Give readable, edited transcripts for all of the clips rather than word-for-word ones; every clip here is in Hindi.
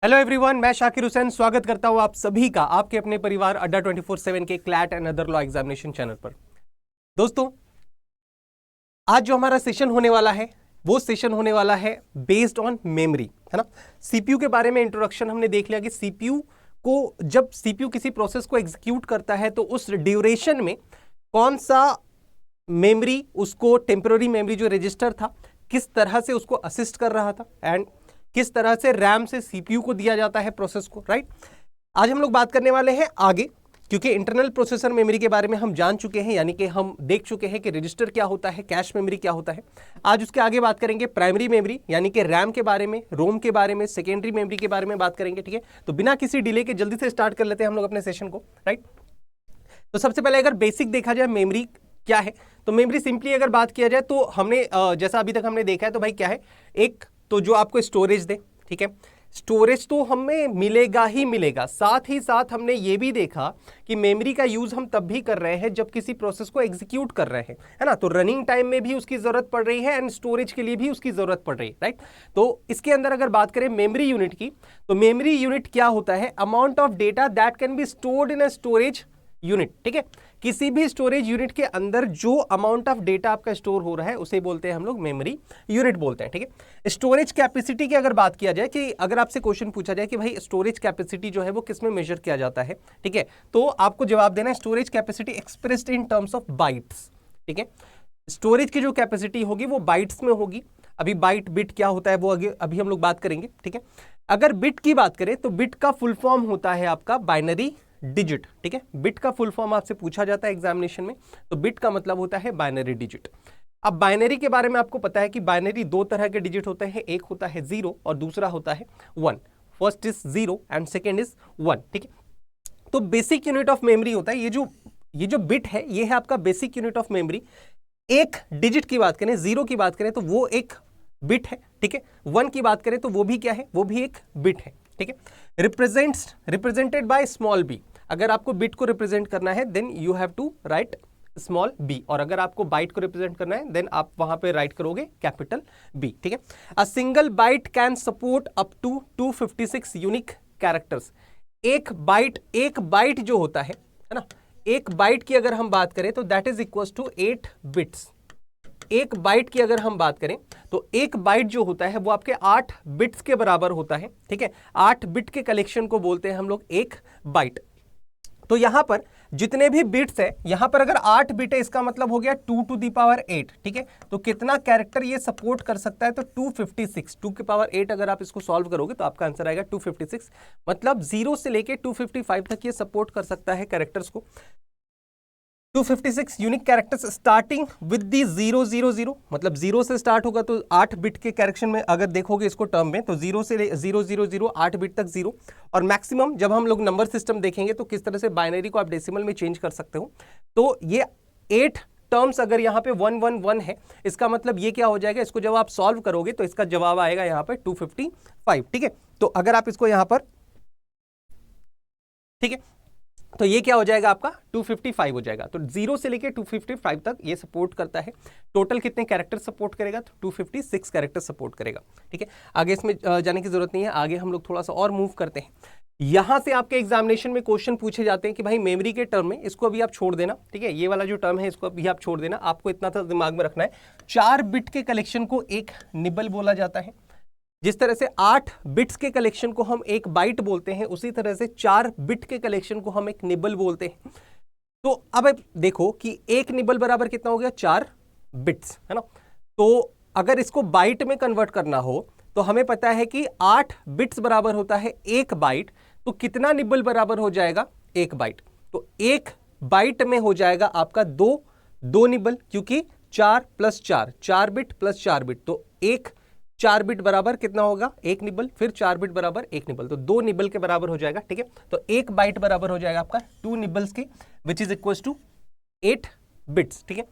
हेलो एवरीवन, मैं शाकिर हुसैन स्वागत करता हूं आप सभी का आपके अपने परिवार अड्डा 24/7 के CLAT and other law examination channel पर। दोस्तों, आज जो हमारा सेशन होने वाला है वो सेशन होने वाला है बेस्ड ऑन मेमोरी, है ना। सीपीयू के बारे में इंट्रोडक्शन हमने देख लिया कि सीपीयू को, जब सीपीयू किसी प्रोसेस को एग्जीक्यूट करता है तो उस ड्यूरेशन में कौन सा मेमोरी उसको, टेम्पररी मेमोरी जो रजिस्टर था, किस तरह से उसको असिस्ट कर रहा था एंड किस तरह से रैम से सीपीयू को दिया जाता है प्रोसेस को, राइट। आज हम लोग बात करने वाले हैं आगे, क्योंकि इंटरनल प्रोसेसर मेमोरी के बारे में हम जान चुके हैं, यानी कि हम देख चुके हैं कि रजिस्टर क्या होता है, कैश मेमोरी क्या होता है। आज उसके आगे बात करेंगे प्राइमरी मेमोरी, यानी कि रैम के बारे में, रोम के बारे में, सेकेंडरी मेमोरी के बारे में बात करेंगे, ठीक है। तो बिना किसी डिले के जल्दी से स्टार्ट कर लेते हैं हम लोग अपने सेशन को, राइट। तो सबसे पहले अगर बेसिक देखा जाए मेमोरी क्या है, तो मेमोरी सिंपली अगर बात किया जाए तो हमने जैसा अभी तक हमने देखा है, तो भाई क्या है, एक तो जो आपको स्टोरेज दे, ठीक है। स्टोरेज तो हमें मिलेगा ही मिलेगा, साथ ही साथ हमने ये भी देखा कि मेमोरी का यूज हम तब भी कर रहे हैं जब किसी प्रोसेस को एग्जीक्यूट कर रहे हैं, है ना। तो रनिंग टाइम में भी उसकी जरूरत पड़ रही है एंड स्टोरेज के लिए भी उसकी जरूरत पड़ रही है, राइट। तो इसके अंदर अगर बात करें मेमोरी यूनिट की, तो मेमोरी यूनिट क्या होता है, amount of data that can be stored in a storage unit, ठीक है। किसी भी स्टोरेज यूनिट के अंदर जो अमाउंट ऑफ डेटा आपका स्टोर हो रहा है उसे बोलते हैं हम लोग मेमोरी यूनिट बोलते हैं, ठीक है। स्टोरेज कैपेसिटी की अगर बात किया जाए, कि अगर आपसे क्वेश्चन पूछा जाए कि भाई स्टोरेज कैपेसिटी जो है वो किस में मेजर किया जाता है, ठीक है, तो आपको जवाब देना है storage capacity expressed in terms of bytes, ठीक है। स्टोरेज की जो कैपेसिटी होगी वो बाइट्स में होगी। अभी बाइट बिट क्या होता है वो अभी हम लोग बात करेंगे, ठीक है। अगर बिट की बात करें तो बिट का फुल फॉर्म होता है आपका बाइनरी डिजिट, ठीक है। बिट का फुल फॉर्म आपसे पूछा जाता है एग्जामिनेशन में, तो बिट का मतलब होता है बाइनरी डिजिट। अब बाइनरी के बारे में आपको पता है कि बाइनरी दो तरह के डिजिट होते हैं, एक होता है 0 और दूसरा होता है 1। First is 0 and second is 1, ठीक है। तो बेसिक यूनिट ऑफ मेमोरी होता है ये जो बिट है, ये है आपका बेसिक यूनिट ऑफ मेमोरी। एक डिजिट की बात करें, 0 की बात करें तो वो एक बिट है, ठीक है। 1 की बात करें तो वो भी क्या है, वो भी एक बिट है, ठीक है। Represented by small b. अगर आपको बिट को रिप्रेजेंट करना है then you have to write small b, और अगर आपको बाइट को रिप्रेजेंट करना है देन आप वहां पे राइट करोगे कैपिटल बी, ठीक है। A single byte can support up to 256 unique characters. एक बाइट जो होता है ना, एक बाइट की अगर हम बात करें तो that is equal to 8 bits. एक बाइट की अगर हम बात करें तो एक बाइट जो होता है वो आपके 8 बिट्स के बराबर होता है, ठीक है। 8 बिट के कलेक्शन को बोलते हैं हम लोग एक बाइट। तो यहां पर जितने भी बिट्स है, यहां पर अगर 8 बिट है इसका मतलब हो गया 2 टू दी पावर 8, ठीक है। तो कितना कैरेक्टर ये सपोर्ट कर सकता है, तो 256। 2 की पावर 8 अगर आप इसको सॉल्व करोगे तो आपका आंसर आएगा 256, मतलब 0 से लेके 255 तक ये सपोर्ट कर सकता है कैरेक्टर्स को। 256 unique characters starting with the 000, मतलब 0 से स्टार्ट होगा तो 8 बिट के कैरेक्शन में अगर देखोगे इसको टर्म में, तो 0 से 000 8 बिट तक 0, और मैक्सिमम जब हम लोग नंबर सिस्टम देखेंगे तो किस तरह से बाइनरी को आप डेसिमल में चेंज कर सकते हो। तो ये 8 टर्म्स अगर यहाँ पे 111 है, इसका मतलब ये क्या हो जाएगा, इसको जब आप सॉल्व करोगे तो इसका जवाब आएगा यहाँ पे 255, ठीक है। तो अगर आप इसको यहाँ पर, ठीक है, तो ये क्या हो जाएगा आपका 255 हो जाएगा। तो 0 से लेके 255 तक ये सपोर्ट करता है। टोटल कितने कैरेक्टर सपोर्ट करेगा, तो 256 कैरेक्टर सपोर्ट करेगा, ठीक है। आगे इसमें जाने की जरूरत नहीं है, आगे हम लोग थोड़ा सा और मूव करते हैं। यहां से आपके एग्जामिनेशन में क्वेश्चन पूछे जाते हैं कि भाई मेमोरी के टर्म में इसको अभी आप छोड़ देना, ठीक है। ये वाला जो टर्म है इसको अभी आप छोड़ देना, आपको इतना था दिमाग में रखना है, 4 बिट के कलेक्शन को एक निबल बोला जाता है। जिस तरह से 8 बिट्स के कलेक्शन को हम एक बाइट बोलते हैं, उसी तरह से 4 बिट के कलेक्शन को हम एक निबल बोलते हैं। तो अब देखो कि एक निबल बराबर कितना हो गया, 4 बिट्स, है ना। तो अगर इसको बाइट में कन्वर्ट करना हो तो हमें पता है कि 8 बिट्स बराबर होता है एक बाइट, तो कितना निबल बराबर हो जाएगा, एक बाइट। तो एक बाइट में हो जाएगा आपका दो निबल, क्योंकि 4 + 4, 4 बिट + 4 बिट, तो एक 4 बिट बराबर कितना होगा, एक निबल, फिर 4 बिट बराबर एक निबल, तो 2 निबल के बराबर हो जाएगा, ठीक है। तो एक बाइट बराबर हो जाएगा आपका 2 निबल्स की, which is equal to 8 bits, ठीक है।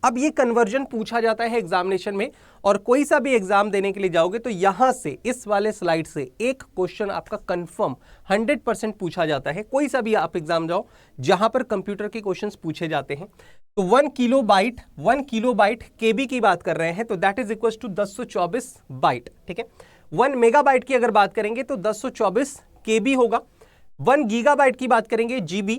अब ये कन्वर्जन पूछा जाता है एग्जामिनेशन में, और कोई सा भी एग्जाम देने के लिए जाओगे तो यहां से, इस वाले स्लाइड से एक क्वेश्चन आपका कंफर्म 100% पूछा जाता है। कोई सा भी आप एग्जाम जाओ जहां पर कंप्यूटर के क्वेश्चंस पूछे जाते हैं, तो 1 किलोबाइट केबी की बात कर रहे हैं, तो that is equal to 1024 byte, ठीक है। 1 मेगाबाइट की अगर बात करेंगे तो 1024 KB होगा। 1 गीगाबाइट की बात करेंगे GB,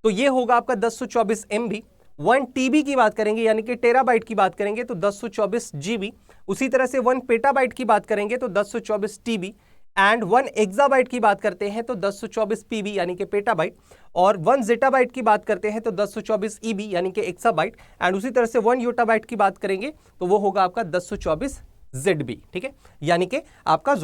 तो ये होगा आपका 1024 MB। 1 TB की बात करेंगे यानी कि टेराबाइट की बात करेंगे तो 1024 GB। उसी तरह से 1 पेटाबाइट की बात करेंगे तो 1024 TB। एंड 1 एक्साबाइट की बात करते हैं तो 1024 PB यानी कि पेटाबाइट। और 1 जेटाबाइट की बात करते हैं तो 1024 EB यानी कि एक्साबाइट। एंड उसी तरह से 1 योटाबाइट की बात करेंगे तो वो होगा आपका 1024 ZB, ठीक है, यानी कि आपका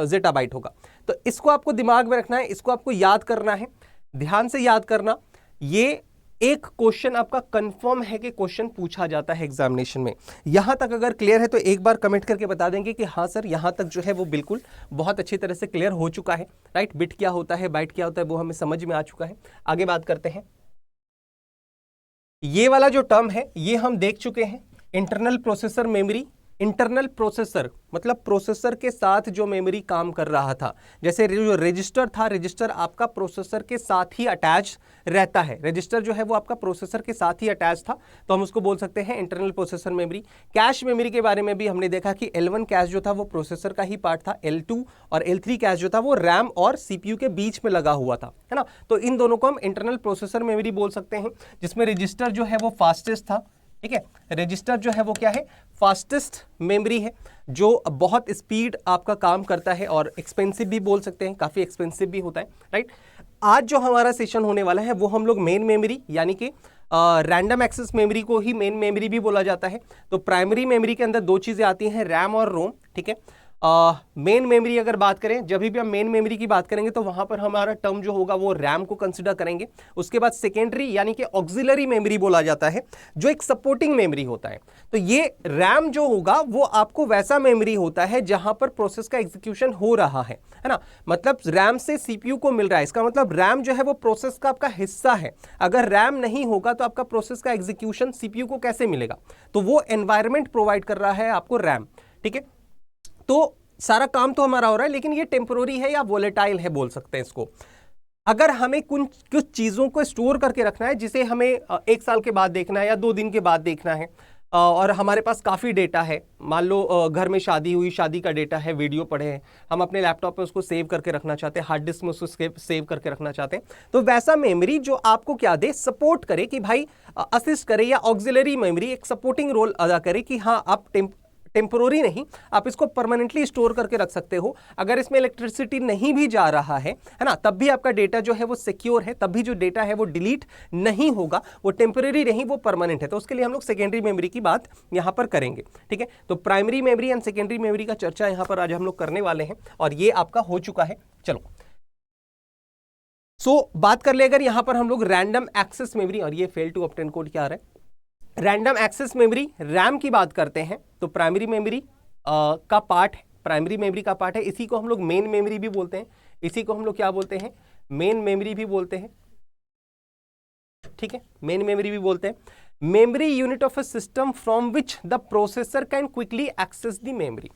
जेटाबाइट होगा। तो इसको आपको दिमाग में रखना है, इसको आपको याद करना है, ध्यान से याद करना। ये एक क्वेश्चन आपका कंफर्म है कि क्वेश्चन पूछा जाता है एग्जामिनेशन में। यहां तक अगर क्लियर है तो एक बार कमेंट करके बता देंगे कि हाँ सर यहां तक जो है वो बिल्कुल बहुत अच्छी तरह से क्लियर हो चुका है, राइट। बिट क्या होता है, बाइट क्या होता है, वो हमें समझ में आ चुका है। आगे बात करते हैं। ये वाला जो टर्म है ये हम देख चुके हैं, internal processor memory. Internal processor मतलब प्रोसेसर के साथ जो मेमोरी काम कर रहा था। जैसे जो रजिस्टर था, रजिस्टर आपका प्रोसेसर के साथ ही अटैच रहता है। रजिस्टर जो है वो आपका प्रोसेसर के साथ ही अटैच था, तो हम उसको बोल सकते हैं internal processor memory. Cache memory के बारे में भी हमने देखा कि L1 कैश जो था वो प्रोसेसर का ही पार्ट था, L2 और L3 कैश जो था वो रैम और CPU के बीच में लगा हुआ था, है ना। तो इन दोनों को हम इंटरनल प्रोसेसर मेमोरी बोल सकते हैं, जिसमें रजिस्टर जो है वो फास्टेस्ट था, ठीक है। रजिस्टर जो है वो क्या है, फास्टेस्ट मेमोरी है, जो बहुत स्पीड आपका काम करता है और एक्सपेंसिव भी बोल सकते हैं, काफी एक्सपेंसिव भी होता है, राइट। आज जो हमारा सेशन होने वाला है वो हम लोग मेन मेमोरी यानी कि रैंडम एक्सेस मेमोरी को ही मेन मेमोरी भी बोला जाता है। तो प्राइमरी मेमोरी के अंदर दो चीजें आती हैं, रैम और रोम, ठीक है। मेन मेमोरी अगर बात करें, जब भी हम मेन मेमोरी की बात करेंगे तो वहां पर हमारा टर्म जो होगा वो रैम को कंसीडर करेंगे। उसके बाद सेकेंडरी यानी कि ऑक्सिलरी मेमोरी बोला जाता है, जो एक सपोर्टिंग मेमोरी होता है। तो ये रैम जो होगा वो आपको वैसा मेमोरी होता है जहां पर प्रोसेस का एग्जीक्यूशन हो रहा है ना। मतलब रैम से सीपीयू को मिल रहा है, इसका मतलब रैम जो है वो प्रोसेस का आपका हिस्सा है। अगर रैम नहीं होगा तो आपका प्रोसेस का एग्जीक्यूशन सीपीयू को कैसे मिलेगा, तो वो एनवायरमेंट प्रोवाइड कर रहा है आपको रैम, ठीक है। तो सारा काम तो हमारा हो रहा है, लेकिन ये टेम्पोररी है या वोलेटाइल है बोल सकते हैं इसको। अगर हमें कुछ चीजों को स्टोर करके रखना है, जिसे हमें 1 साल के बाद देखना है या 2 दिन के बाद देखना है, और हमारे पास काफ़ी डेटा है, मान लो घर में शादी हुई, शादी का डेटा है, वीडियो पढ़े हैं, हम अपने लैपटॉप पे उसको सेव करके रखना चाहते हैं, हार्ड डिस्क में उसको सेव करके रखना चाहते हैं, तो वैसा मेमोरी जो आपको क्या दे, सपोर्ट करे कि भाई असिस्ट करे, या ऑक्सिलरी मेमोरी एक सपोर्टिंग रोल अदा करे कि हाँ आप टेम्पोररी नहीं, आप इसको परमानेंटली स्टोर करके रख सकते हो। अगर इसमें इलेक्ट्रिसिटी नहीं भी जा रहा है ना, तब भी आपका डेटा जो है वो सिक्योर है, तब भी जो डेटा है वो डिलीट नहीं होगा, वो टेम्पोररी नहीं, वो परमानेंट है। तो उसके लिए हम लोग सेकेंडरी मेमोरी की बात यहां पर करेंगे, ठीक है। तो primary memory and secondary memory का चर्चा यहां पर आज हम लोग करने वाले हैं, और ये आपका हो चुका है। चलो बात कर ले अगर यहां पर हम लोग रैंडम एक्सेस मेमोरी, और ये फेल टू ऑब्टेन कोड क्या आ रहा है, रैंडम एक्सेस मेमोरी रैम की बात करते हैं, तो प्राइमरी मेमोरी का पार्ट है, प्राइमरी मेमोरी का पार्ट है। इसी को हम लोग मेन मेमोरी भी बोलते हैं, इसी को हम लोग क्या बोलते हैं, मेन मेमोरी भी बोलते हैं, ठीक है, मेन मेमोरी भी बोलते हैं। Memory unit of a system from which the processor can quickly access the memory.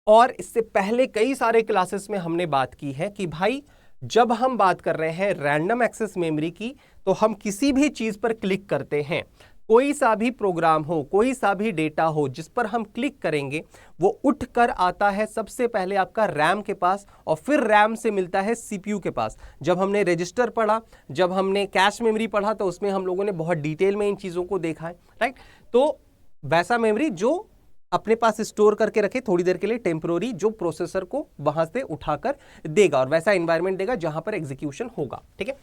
और इससे पहले कई सारे क्लासेस में हमने बात की है कि भाई जब हम बात कर रहे हैं रैंडम एक्सेस मेमोरी की, तो हम किसी भी चीज पर क्लिक करते हैं, कोई सा भी प्रोग्राम हो, कोई सा भी डेटा हो, जिस पर हम क्लिक करेंगे वो उठ कर आता है सबसे पहले आपका रैम के पास, और फिर रैम से मिलता है सीपीयू के पास। जब हमने रजिस्टर पढ़ा, जब हमने कैश मेमोरी पढ़ा, तो उसमें हम लोगों ने बहुत डिटेल में इन चीज़ों को देखा है, राइट। तो वैसा मेमोरी जो अपने पास स्टोर करके रखे थोड़ी देर के लिए, टेम्पोररी, जो प्रोसेसर को वहां से उठाकर देगा और वैसा एनवायरमेंट देगा जहां पर एग्जीक्यूशन होगा, ठीक है।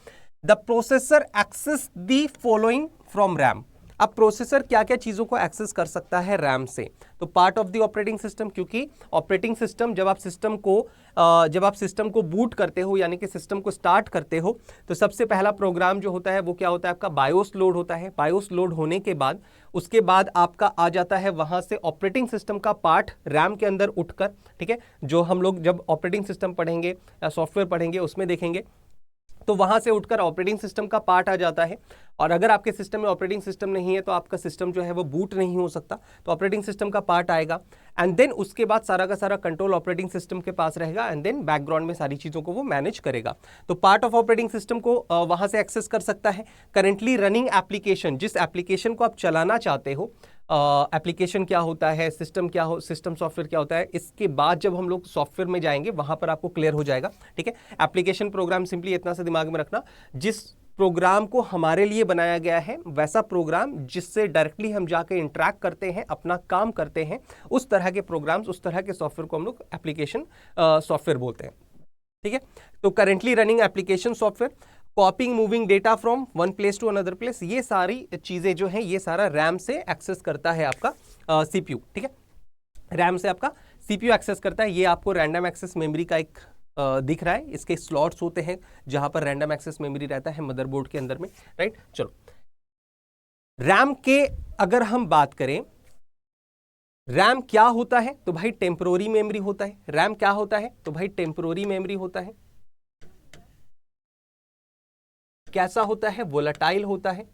The processor access the following from RAM. अब प्रोसेसर क्या क्या चीजों को एक्सेस कर सकता है रैम से, तो part of the operating system, क्योंकि ऑपरेटिंग सिस्टम जब आप सिस्टम को बूट करते हो यानी कि सिस्टम को स्टार्ट करते हो, तो सबसे पहला प्रोग्राम जो होता है वो क्या होता है, आपका बायोस लोड होता है। बायोस लोड होने के बाद उसके बाद आपका आ जाता है वहां से ऑपरेटिंग सिस्टम का पार्ट रैम के अंदर उठकर, ठीक है। जो हम लोग जब ऑपरेटिंग सिस्टम पढ़ेंगे या सॉफ्टवेयर पढ़ेंगे उसमें देखेंगे, तो वहां से उठकर ऑपरेटिंग सिस्टम का पार्ट आ जाता है। और अगर आपके सिस्टम में ऑपरेटिंग सिस्टम नहीं है तो आपका सिस्टम जो है वो बूट नहीं हो सकता, तो ऑपरेटिंग सिस्टम का पार्ट आएगा, एंड देन उसके बाद सारा का सारा कंट्रोल ऑपरेटिंग सिस्टम के पास रहेगा, एंड देन बैकग्राउंड में सारी चीज़ों को वो मैनेज करेगा। तो पार्ट ऑफ ऑपरेटिंग सिस्टम को वहां से एक्सेस कर सकता है। करेंटली रनिंग एप्लीकेशन, जिस एप्लीकेशन को आप चलाना चाहते हो, एप्लीकेशन क्या होता है, सिस्टम सॉफ्टवेयर क्या होता है, इसके बाद जब हम लोग सॉफ्टवेयर में जाएंगे वहां पर आपको क्लियर हो जाएगा। ठीक है, एप्लीकेशन प्रोग्राम सिंपली इतना सा दिमाग में रखना, जिस प्रोग्राम को हमारे लिए बनाया गया है वैसा प्रोग्राम जिससे डायरेक्टली हम जाके इंटरैक्ट करते हैं, अपना काम करते हैं, उस तरह के प्रोग्राम्स, उस तरह के सॉफ्टवेयर को हम लोग एप्लीकेशन सॉफ्टवेयर बोलते हैं। ठीक है, तो currently running application software, copying moving data from one place to another place, ये सारी चीजें जो हैं ये सारा रैम से एक्सेस करता है आपका सीपीयू। ठीक है, रैम से आपका सीपीयू एक्सेस करता है। ये आपको रैंडम एक्सेस मेमोरी का एक दिख रहा है, इसके स्लॉट्स होते हैं जहां पर रैंडम एक्सेस मेमोरी रहता है मदरबोर्ड के अंदर में, राइट। चलो, रैम के अगर हम बात करें, रैम क्या होता है तो भाई टेम्परोरी मेमोरी होता है। रैम क्या होता है तो भाई टेम्परोरी मेमोरी होता है। कैसा होता है? वोलेटाइल होता है।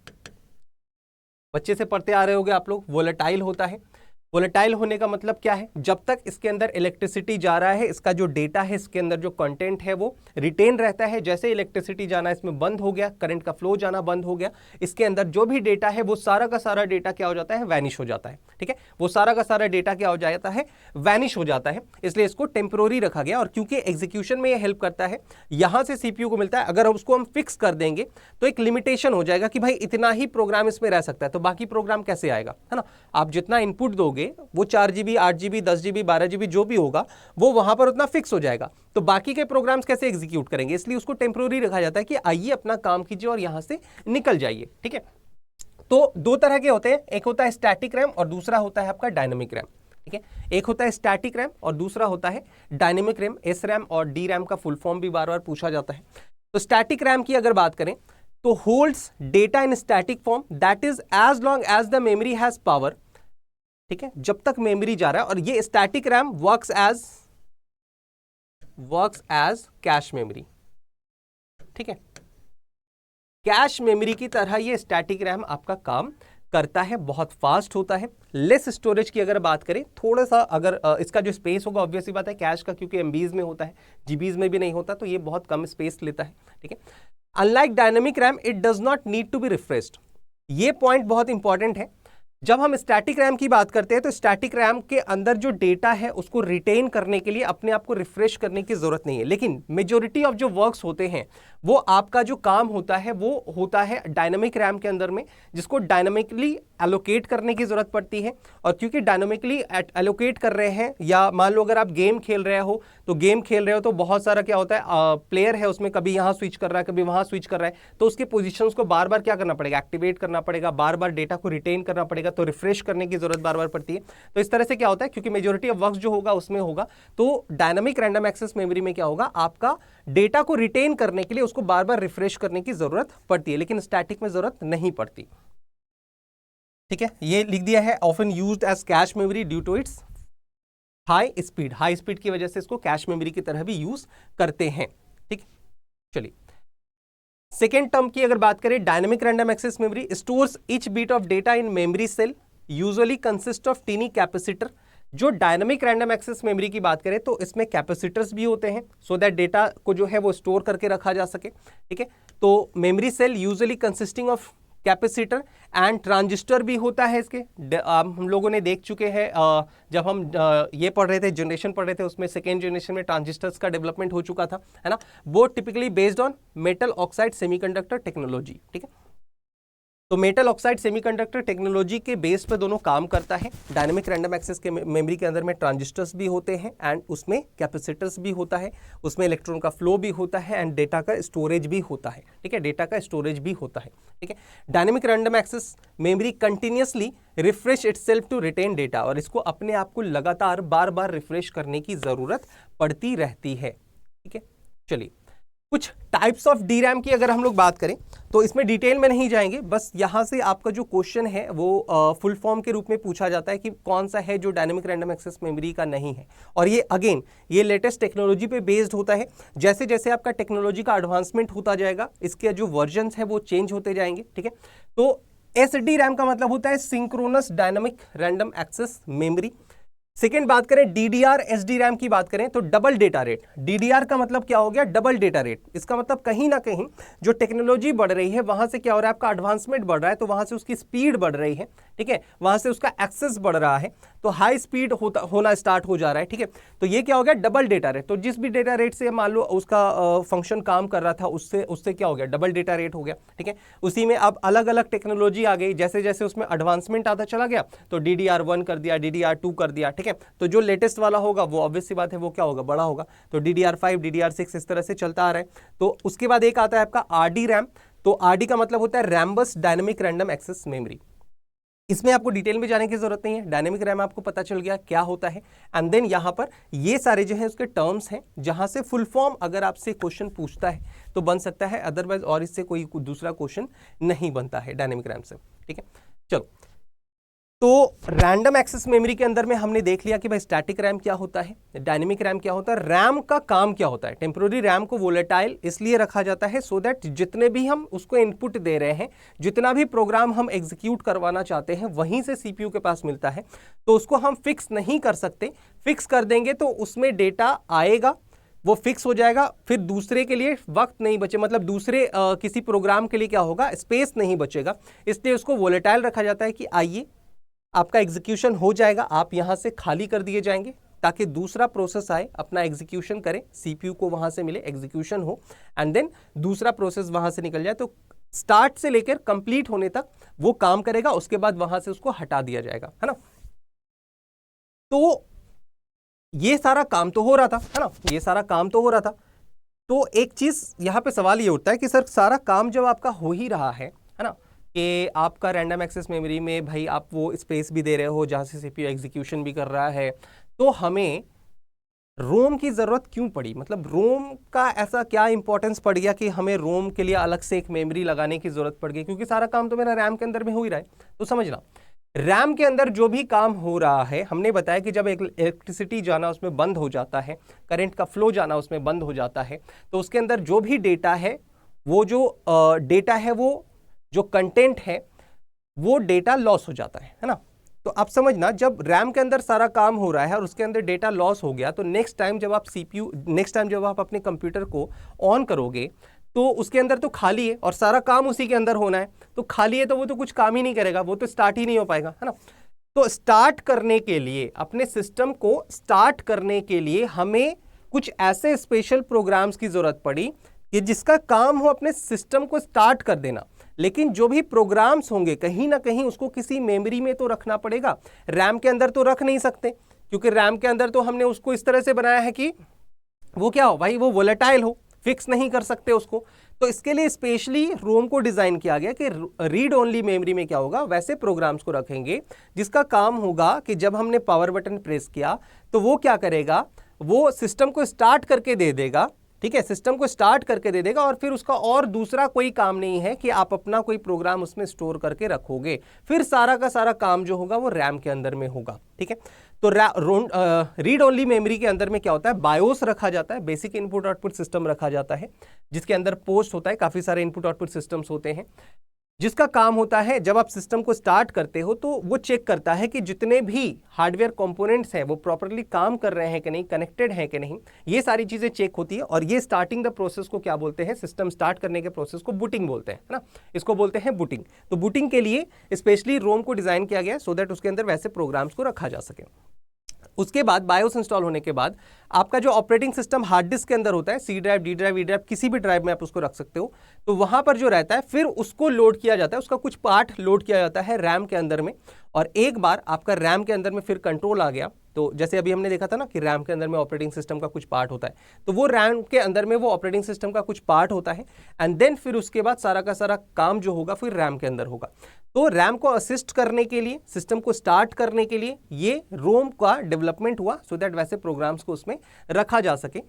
बच्चे से पढ़ते आ रहे होगे आप लोग, वोलेटाइल होता है। वोलेटाइल होने का मतलब क्या है? जब तक इसके अंदर इलेक्ट्रिसिटी जा रहा है, इसका जो डेटा है, इसके अंदर जो कंटेंट है वो रिटेन रहता है। जैसे इलेक्ट्रिसिटी जाना इसमें बंद हो गया, करंट का फ्लो जाना बंद हो गया, इसके अंदर जो भी डेटा है वो सारा का सारा डेटा क्या हो जाता है? वैनिश हो जाता है। ठीक है, वो सारा का सारा डेटा क्या हो जाता है? वैनिश हो जाता है। इसलिए इसको टेम्परोरी रखा गया। और क्योंकि एग्जीक्यूशन में ये हेल्प करता है, यहां से सीपीयू को मिलता है। अगर उसको हम फिक्स कर देंगे तो एक लिमिटेशन हो जाएगा कि भाई इतना ही प्रोग्राम इसमें रह सकता है, तो बाकी प्रोग्राम कैसे आएगा, है ना। आप जितना इनपुट दोगे वो 4 GB 8 GB 10 GB 12 GB जो भी होगा वो वहां पर उतना फिक्स हो जाएगा, तो बाकी के प्रोग्राम्स कैसे एग्जीक्यूट करेंगे। इसलिए उसको टेम्पररी रखा जाता है कि आइए अपना काम कीजिए और यहां से निकल जाइए। ठीक है, तो दो तरह के होते हैं, एक होता है स्टैटिक रैम और दूसरा होता है आपका डायनेमिक रैम। ठीक है, एक होता है स्टैटिक रैम और दूसरा होता है डायनेमिक रैम। एस रैम और डी रैम का फुल फॉर्म भी बार बार पूछा जाता है। तो स्टैटिक रैम की अगर बात करें तो holds data in static form, that is as long as the memory has power. ठीक है, जब तक मेमोरी जा रहा है। और ये static RAM works as cache memory. ठीक है, कैश मेमोरी की तरह ये स्टैटिक रैम आपका काम करता है, बहुत फास्ट होता है। लेस स्टोरेज की अगर बात करें, थोड़ा सा अगर इसका जो स्पेस होगा, ऑब्वियसली बात है कैश का क्योंकि एमबीज में होता है, जीबीज में भी नहीं होता, तो ये बहुत कम स्पेस लेता है। ठीक है, unlike dynamic RAM it does not need to be refreshed. ये पॉइंट बहुत इंपॉर्टेंट है। जब हम स्टैटिक रैम की बात करते हैं तो स्टैटिक रैम के अंदर जो डेटा है उसको रिटेन करने के लिए अपने आप को रिफ्रेश करने की जरूरत नहीं है। लेकिन मेजॉरिटी ऑफ जो वर्क्स होते हैं वो आपका जो काम होता है वो होता है डायनामिक रैम के अंदर में, जिसको डायनामिकली एलोकेट करने की जरूरत पड़ती है। और क्योंकि डायनामिकली एलोकेट कर रहे हैं, या मान लो अगर आप गेम खेल रहे हो तो गेम खेल रहे हो तो बहुत सारा क्या होता है, प्लेयर है उसमें, कभी यहाँ स्विच कर रहा है कभी वहां स्विच कर रहा है, तो उसके पोजीशंस को बार बार क्या करना पड़ेगा? एक्टिवेट करना पड़ेगा, बार बार डेटा को रिटेन करना पड़ेगा, तो रिफ्रेश करने की जरूरत बार बार पड़ती है। तो इस तरह से क्या होता है, क्योंकि मेजॉरिटी ऑफ वर्क जो होगा उसमें होगा, तो डायनामिक रैंडम एक्सेस मेमोरी में क्या होगा, आपका डेटा को रिटेन करने के लिए उसको बार बार रिफ्रेश करने की जरूरत पड़ती है, लेकिन स्टैटिक में जरूरत नहीं पड़ती। ठीक है, ये लिख दिया है, often used as cache memory due to its high speed. High speed की वजह से इसको कैश मेमोरी की तरह भी यूज करते हैं। ठीक, चलिए सेकेंड टर्म की अगर बात करें, dynamic random access memory stores each bit of data in memory cell, usually consist of tiny capacitor. जो डायनामिक रैंडम एक्सेस मेमोरी की बात करें तो इसमें कैपेसिटर्स भी होते हैं, सो दैट डेटा को जो है वो स्टोर करके रखा जा सके। ठीक है, तो memory cell usually consisting of capacitor and transistor भी होता है इसके। हम लोगों ने देख चुके हैं, जब हम ये पढ़ रहे थे, जनरेशन पढ़ रहे थे, उसमें सेकेंड जनरेशन में ट्रांजिस्टर्स का डेवलपमेंट हो चुका था, है ना। वो typically based on metal oxide semiconductor technology. ठीक है, तो मेटल ऑक्साइड सेमीकंडक्टर टेक्नोलॉजी के बेस पे दोनों काम करता है। डायनामिक रैंडम एक्सेस के मेमोरी के अंदर में ट्रांजिस्टर्स भी होते हैं एंड उसमें कैपेसिटर्स भी होता है, उसमें इलेक्ट्रॉन का फ्लो भी होता है एंड डेटा का स्टोरेज भी होता है। ठीक है, डेटा का स्टोरेज भी होता है। ठीक है, dynamic random access memory continuously refresh itself to retain data, और इसको अपने आप को लगातार बार बार रिफ्रेश करने की जरूरत पड़ती रहती है। ठीक है, चलिए कुछ टाइप्स ऑफ डी रैम की अगर हम लोग बात करें तो इसमें डिटेल में नहीं जाएंगे, बस यहां से आपका जो क्वेश्चन है वो फुल फॉर्म के रूप में पूछा जाता है कि कौन सा है जो डायनामिक रैंडम एक्सेस मेमोरी का नहीं है। और ये अगेन ये लेटेस्ट टेक्नोलॉजी पे बेस्ड होता है। जैसे जैसे आपका टेक्नोलॉजी का एडवांसमेंट होता जाएगा, इसके जो वर्जन्स है वो चेंज होते जाएंगे। ठीक है, तो एसडी रैम का मतलब होता है synchronous dynamic random access memory. Second बात करें DDR SDRAM की बात करें तो डबल डेटा रेट। DDR का मतलब क्या हो गया, डबल डेटा रेट। इसका मतलब कहीं ना कहीं जो टेक्नोलॉजी बढ़ रही है वहां से क्या हो रहा है, आपका एडवांसमेंट बढ़ रहा है, तो वहां से उसकी स्पीड बढ़ रही है, ठीक है, वहां से उसका एक्सेस बढ़ रहा है, तो हाई स्पीड होना स्टार्ट हो जा रहा है, ठीक है। तो ये क्या हो गया, डबल डेटा रेट। तो जिस भी डेटा रेट से मान लो उसका फंक्शन काम कर रहा था, उससे क्या हो गया, डबल डेटा रेट हो गया, ठीक है। उसी में अब अलग अलग टेक्नोलॉजी आ गई, जैसे जैसे उसमें एडवांसमेंट आता चला गया तो DDR1 कर दिया, DDR2 कर दिया, ठीक है। तो जो लेटेस्ट वाला होगा वो ऑब्वियस सी बात है वो क्या होगा, बड़ा होगा। तो DDR5 DDR6 इस तरह से चलता आ रहा है। तो उसके बाद एक आता है आपका RD रैम। तो RD का मतलब होता है Rambus dynamic random access memory. इसमें आपको डिटेल में जाने की जरूरत नहीं है, डायनेमिक रैम आपको पता चल गया क्या होता है। एंड देन यहाँ पर ये सारे जो है उसके टर्म्स हैं, जहां से फुल फॉर्म अगर आपसे क्वेश्चन पूछता है तो बन सकता है, अदरवाइज और इससे कोई दूसरा क्वेश्चन नहीं बनता है डायनेमिक रैम से, ठीक है। चलो, तो रैंडम एक्सेस मेमोरी के अंदर में हमने देख लिया कि भाई स्टैटिक रैम क्या होता है, डायनेमिक रैम क्या होता है, रैम का काम क्या होता है। टेम्पोररी रैम को वोलेटाइल इसलिए रखा जाता है सो दैट जितने भी हम उसको इनपुट दे रहे हैं, जितना भी प्रोग्राम हम एग्जीक्यूट करवाना चाहते हैं वहीं से CPU के पास मिलता है, तो उसको हम फिक्स नहीं कर सकते। फिक्स कर देंगे तो उसमें डेटा आएगा, वो फिक्स हो जाएगा, फिर दूसरे के लिए वक्त नहीं बचे, मतलब दूसरे किसी प्रोग्राम के लिए क्या होगा, स्पेस नहीं बचेगा। इसलिए उसको वोलेटाइल रखा जाता है कि आइए आपका एग्जीक्यूशन हो जाएगा, आप यहां से खाली कर दिए जाएंगे ताकि दूसरा प्रोसेस आए, अपना एग्जीक्यूशन करे, CPU को वहां से मिले, एग्जीक्यूशन हो, एंड देन दूसरा प्रोसेस वहां से निकल जाए। तो स्टार्ट से लेकर कंप्लीट होने तक वो काम करेगा, उसके बाद वहां से उसको हटा दिया जाएगा, है ना। तो ये सारा काम तो हो रहा था, है ना, ये सारा काम तो हो रहा था। तो एक चीज यहां पे सवाल ये उठता है कि सर सारा काम जब आपका हो ही रहा है ना, कि आपका रैंडम एक्सेस मेमोरी में भाई आप वो स्पेस भी दे रहे हो जहां से CPU एग्जीक्यूशन भी कर रहा है, तो हमें रोम की जरूरत क्यों पड़ी, मतलब रोम का ऐसा क्या इंपॉर्टेंस पड़ गया कि हमें रोम के लिए अलग से एक मेमोरी लगाने की जरूरत पड़ गई, क्योंकि सारा काम तो मेरा रैम के अंदर में हो ही रहा है। तो समझना, रैम के अंदर जो भी काम हो रहा है, हमने बताया कि जब इलेक्ट्रिसिटी जाना उसमें बंद हो जाता है, करंट का फ्लो जाना उसमें बंद हो जाता है, तो उसके अंदर जो भी डेटा है, वो जो डेटा है, वो जो कंटेंट है, वो डेटा लॉस हो जाता है ना। तो आप समझना, जब रैम के अंदर सारा काम हो रहा है और उसके अंदर डेटा लॉस हो गया, तो नेक्स्ट टाइम जब आप अपने कंप्यूटर को ऑन करोगे तो उसके अंदर तो खाली है और सारा काम उसी के अंदर होना है, तो खाली है तो वो तो कुछ काम ही नहीं करेगा, वो तो स्टार्ट ही नहीं हो पाएगा, है ना। तो स्टार्ट करने के लिए, अपने सिस्टम को स्टार्ट करने के लिए हमें कुछ ऐसे स्पेशल प्रोग्राम्स की जरूरत पड़ी कि जिसका काम हो अपने सिस्टम को स्टार्ट कर देना। लेकिन जो भी प्रोग्राम्स होंगे कहीं ना कहीं उसको किसी मेमोरी में तो रखना पड़ेगा, रैम के अंदर तो रख नहीं सकते, क्योंकि रैम के अंदर तो हमने उसको इस तरह से बनाया है कि वो क्या हो भाई, वो वोलेटाइल हो, फिक्स नहीं कर सकते उसको। तो इसके लिए स्पेशली रोम को डिजाइन किया गया कि रीड ओनली मेमोरी में क्या होगा, वैसे प्रोग्राम्स को रखेंगे जिसका काम होगा कि जब हमने पावर बटन प्रेस किया तो वो क्या करेगा, वो सिस्टम को स्टार्ट करके दे देगा, ठीक है, सिस्टम को स्टार्ट करके दे देगा, और फिर उसका और दूसरा कोई काम नहीं है कि आप अपना कोई प्रोग्राम उसमें स्टोर करके रखोगे, फिर सारा का सारा काम जो होगा वो रैम के अंदर में होगा, ठीक है। तो रीड ओनली मेमोरी के अंदर में क्या होता है, बायोस रखा जाता है, बेसिक इनपुट आउटपुट सिस्टम रखा जाता है, जिसके अंदर पोस्ट होता है, काफी सारे इनपुट आउटपुट सिस्टम्स होते हैं, जिसका काम होता है जब आप सिस्टम को स्टार्ट करते हो तो वो चेक करता है कि जितने भी हार्डवेयर कंपोनेंट्स हैं वो प्रॉपर्ली काम कर रहे हैं कि नहीं, कनेक्टेड हैं कि नहीं, ये सारी चीजें चेक होती है। और ये स्टार्टिंग द प्रोसेस को क्या बोलते हैं, सिस्टम स्टार्ट करने के प्रोसेस को बूटिंग बोलते हैं, है ना, इसको बोलते हैं बूटिंग। तो बूटिंग के लिए स्पेशली रोम को डिजाइन किया गया सो दैट उसके अंदर वैसे प्रोग्राम्स को रखा जा सके। उसके बाद बायोस इंस्टॉल होने के बाद आपका जो ऑपरेटिंग सिस्टम हार्ड डिस्क के अंदर होता है, C drive, D drive, E drive, किसी भी ड्राइव में आप उसको रख सकते हो, तो वहां पर जो रहता है फिर उसको लोड किया जाता है, उसका कुछ पार्ट लोड किया जाता है रैम के अंदर में। और एक बार आपका रैम के अंदर में फिर कंट्रोल आ गया, तो जैसे अभी हमने देखा था ना कि रैम के अंदर में ऑपरेटिंग सिस्टम का कुछ पार्ट होता है, तो वो रैम के अंदर में वो ऑपरेटिंग सिस्टम का कुछ पार्ट होता है, एंड देन फिर उसके बाद सारा का सारा काम जो होगा फिर रैम के अंदर होगा। तो रैम को असिस्ट करने के लिए, सिस्टम को स्टार्ट करने के लिए ये रोम का डेवलपमेंट हुआ सो दैट वैसे प्रोग्राम्स को उसमें रखा जा सके।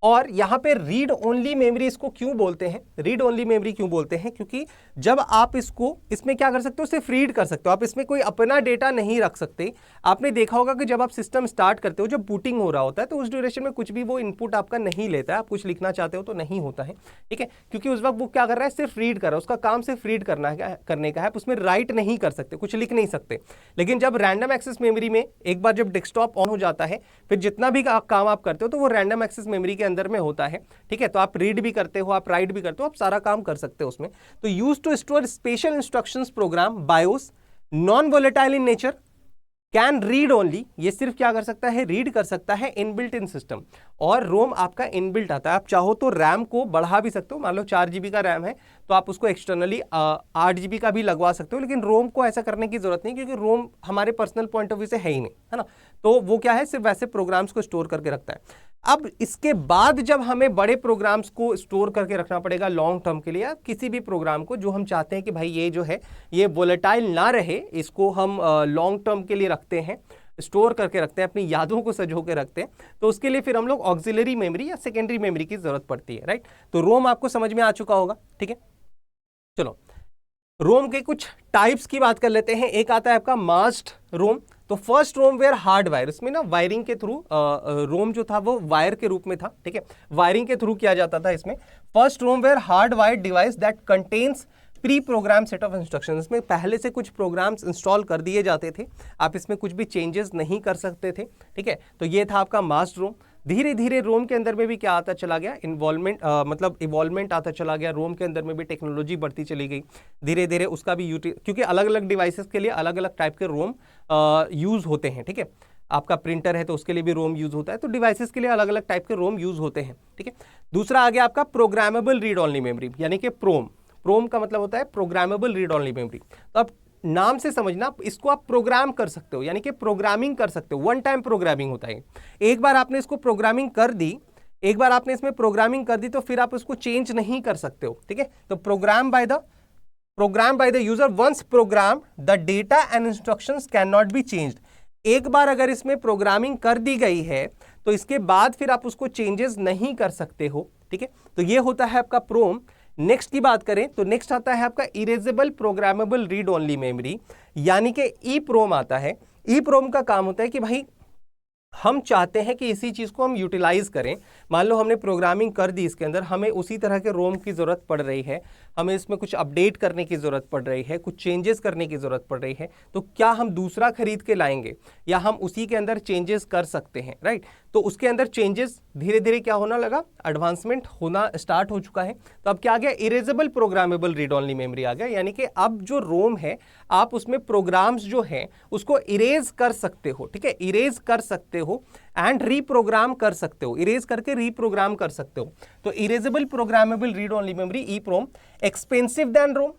और यहाँ पे रीड ओनली मेमोरी इसको क्यों बोलते हैं, रीड ओनली मेमोरी क्यों बोलते हैं, क्योंकि जब आप इसको इसमें क्या कर सकते हो, सिर्फ रीड कर सकते हो, आप इसमें कोई अपना डेटा नहीं रख सकते। आपने देखा होगा कि जब आप सिस्टम स्टार्ट करते हो, जब बूटिंग हो रहा होता है, तो उस ड्यूरेशन में कुछ भी वो इनपुट आपका नहीं लेता है, आप कुछ लिखना चाहते हो तो नहीं होता है, ठीक है, क्योंकि उस वक्त वो क्या कर रहा है, सिर्फ रीड कर रहा है, उसका काम सिर्फ रीड करने का है, आप उसमें राइट नहीं कर सकते, कुछ लिख नहीं सकते। लेकिन जब रैंडम एक्सेस मेमोरी में एक बार जब डेस्कटॉप ऑन हो जाता है, फिर जितना भी काम आप करते हो तो वो रैंडम एक्सेस मेमोरी के अंदर में होता है, ठीक है, तो आप रीड भी करते हो, आप राइट भी करते हो, आप सारा काम कर सकते हो उसमें। तो use to store special instructions program BIOS non volatile in nature can read only, ये सिर्फ क्या कर सकता है, रीड कर सकता है इनबिल्ट इन सिस्टम। और रोम आपका इनबिल्ट आता है, आप चाहो तो रैम को बढ़ा भी सकते हो, मान लो 4 GB का रैम है तो आप उसको एक्सटर्नली 8 GB का भी लगवा सकते हो, लेकिन रोम को ऐसा करने की जरूरत नहीं, क्योंकि रोम हमारे पर्सनल पॉइंट ऑफ व्यू से है ही नहीं, है ना, तो वो क्या है, सिर्फ वैसे प्रोग्राम्स को स्टोर करके रखता है। अब इसके बाद जब हमें बड़े प्रोग्राम्स को स्टोर करके रखना पड़ेगा लॉन्ग टर्म के लिए, या किसी भी प्रोग्राम को जो हम चाहते हैं कि भाई ये जो है ये वोलेटाइल ना रहे, इसको हम लॉन्ग टर्म के लिए रखते हैं, स्टोर करके रखते हैं, अपनी यादों को सजो के रखते हैं, तो उसके लिए फिर हम लोग ऑक्सिलरी मेमोरी या सेकेंडरी मेमोरी की जरूरत पड़ती है, राइट। तो रोम आपको समझ में आ चुका होगा, ठीक है। चलो रोम के कुछ टाइप्स की बात कर लेते हैं। एक आता है आपका मास्क्ड रोम। तो first ROM were hard wire, इसमें ना वायरिंग के थ्रू रोम जो था वो वायर के रूप में था, ठीक है, वायरिंग के थ्रू किया जाता था इसमें। First ROM were hard wire device that contains pre program set of instructions, इसमें पहले से कुछ प्रोग्राम्स इंस्टॉल कर दिए जाते थे, आप इसमें कुछ भी चेंजेस नहीं कर सकते थे, ठीक है। तो ये था आपका मास्क्ड रोम। धीरे धीरे रोम के अंदर में भी क्या आता चला गया, इन्वॉल्वमेंट मतलब इवॉल्वमेंट आता चला गया, रोम के अंदर में भी टेक्नोलॉजी बढ़ती चली गई, धीरे धीरे उसका भी क्योंकि अलग अलग डिवाइसेस के लिए अलग अलग टाइप के रोम यूज होते हैं, ठीक है। आपका प्रिंटर है तो उसके लिए भी रोम यूज होता है, तो डिवाइसेस के लिए अलग अलग टाइप के रोम यूज होते हैं, ठीक है। दूसरा आ गया आपका प्रोग्रामेबल रीड ओनली मेमोरी, यानी कि प्रोम। प्रोम का मतलब होता है प्रोग्रामेबल रीड ओनली मेमोरी। तो अब नाम से समझना, इसको आप प्रोग्राम कर सकते हो, यानी कि प्रोग्रामिंग कर सकते हो, वन टाइम प्रोग्रामिंग होता है। एक बार आपने इसको प्रोग्रामिंग कर दी, एक बार आपने इसमें प्रोग्रामिंग कर दी तो फिर आप उसको चेंज नहीं कर सकते हो, ठीक है। तो program by the user once program the data and instructions can not be changed. एक बार अगर इसमें प्रोग्रामिंग कर दी गई है तो इसके बाद फिर आप उसको चेंजेस नहीं कर सकते हो, ठीक है। तो ये होता है आपका प्रोम। नेक्स्ट की बात करें तो नेक्स्ट आता है आपका erasable programmable read only memory, यानी कि ई प्रोम आता है। ई प्रोम का काम होता है कि भाई हम चाहते हैं कि इसी चीज को हम यूटिलाइज करें। मान लो हमने प्रोग्रामिंग कर दी इसके अंदर, हमें उसी तरह के रोम की जरूरत पड़ रही है, हमें इसमें कुछ अपडेट करने की जरूरत पड़ रही है, कुछ चेंजेस करने की जरूरत पड़ रही है, तो क्या हम दूसरा खरीद के लाएंगे या हम उसी के अंदर चेंजेस कर सकते हैं, राइट। तो उसके अंदर चेंजेस धीरे धीरे क्या होना लगा, एडवांसमेंट होना स्टार्ट हो चुका है। तो अब क्या आ गया, erasable programmable read only memory आ गया, यानी कि अब जो रोम है आप उसमें प्रोग्राम्स जो है उसको इरेज कर सकते हो, ठीक है, इरेज कर सकते हो एंड रीप्रोग्राम कर सकते हो, इरेज करके रीप्रोग्राम कर सकते हो। तो erasable programmable read only memory E PROM, expensive than ROM.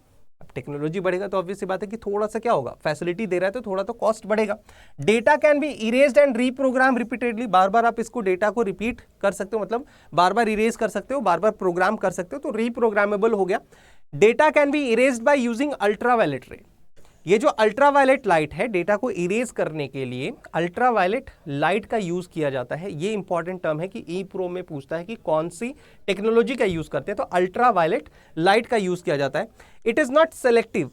अब टेक्नोलॉजी बढ़ेगा तो ऑब्वियस सी बात है कि थोड़ा सा क्या होगा, फैसिलिटी दे रहा है तो थोड़ा तो कॉस्ट बढ़ेगा। Data can be erased and reprogram repeatedly, बार बार आप इसको डेटा को रिपीट कर सकते हो, मतलब बार बार इरेज कर सकते हो, बार बार प्रोग्राम कर सकते हो, तो रीप्रोग्रामेबल हो गया। Data can be erased by using ultraviolet रे। ये जो अल्ट्रावायलेट लाइट है, डेटा को इरेज करने के लिए अल्ट्रावायलेट लाइट का यूज किया जाता है। ये इंपॉर्टेंट टर्म है कि ई प्रो में पूछता है कि कौन सी टेक्नोलॉजी का यूज करते हैं, तो अल्ट्रावायलेट लाइट का यूज किया जाता है। इट इज नॉट सेलेक्टिव,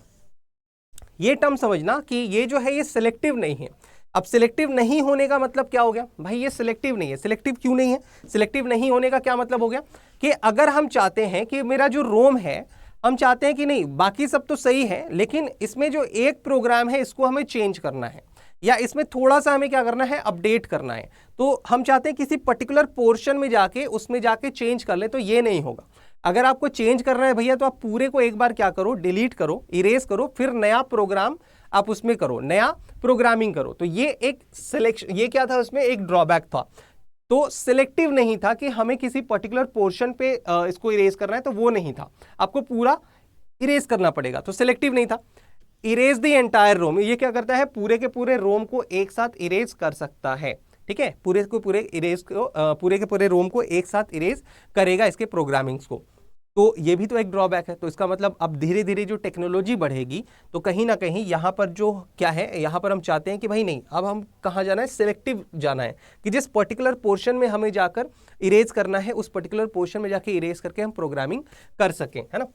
ये टर्म समझना कि ये जो है ये सिलेक्टिव नहीं है। अब सिलेक्टिव नहीं होने का मतलब क्या हो गया, भाई ये सिलेक्टिव नहीं है। सिलेक्टिव क्यों नहीं है, सिलेक्टिव नहीं होने का क्या मतलब हो गया कि अगर हम चाहते हैं कि मेरा जो रोम है, हम चाहते हैं कि नहीं बाकी सब तो सही है, लेकिन इसमें जो एक प्रोग्राम है इसको हमें चेंज करना है, या इसमें थोड़ा सा हमें क्या करना है, अपडेट करना है, तो हम चाहते हैं किसी पर्टिकुलर पोर्शन में जाके उसमें जाके चेंज कर ले, तो ये नहीं होगा। अगर आपको चेंज करना है भैया तो आप पूरे को एक बार क्या करो, डिलीट करो, इरेज करो, फिर नया प्रोग्राम आप उसमें करो, नया प्रोग्रामिंग करो। तो ये एक सिलेक्शन, ये क्या था उसमें एक ड्रॉबैक था। तो सिलेक्टिव नहीं था कि हमें किसी पर्टिकुलर पोर्शन पे इसको इरेज करना है, तो वो नहीं था, आपको पूरा इरेज करना पड़ेगा, तो सिलेक्टिव नहीं था। इरेज द एंटायर रोम, ये क्या करता है, पूरे के पूरे रोम को एक साथ इरेज कर सकता है, ठीक है, पूरे के पूरे रोम को एक साथ इरेज करेगा इसके प्रोग्रामिंग्स को। तो ये भी तो एक ड्रॉबैक है। तो इसका मतलब अब धीरे धीरे जो टेक्नोलॉजी बढ़ेगी तो कहीं ना कहीं यहाँ पर जो क्या है, यहाँ पर हम चाहते हैं कि भाई नहीं, अब हम कहाँ जाना है, सिलेक्टिव जाना है, कि जिस पर्टिकुलर पोर्शन में हमें जाकर इरेज करना है उस पर्टिकुलर पोर्शन में जाके इरेज करके हम प्रोग्रामिंग कर सकें, है ना।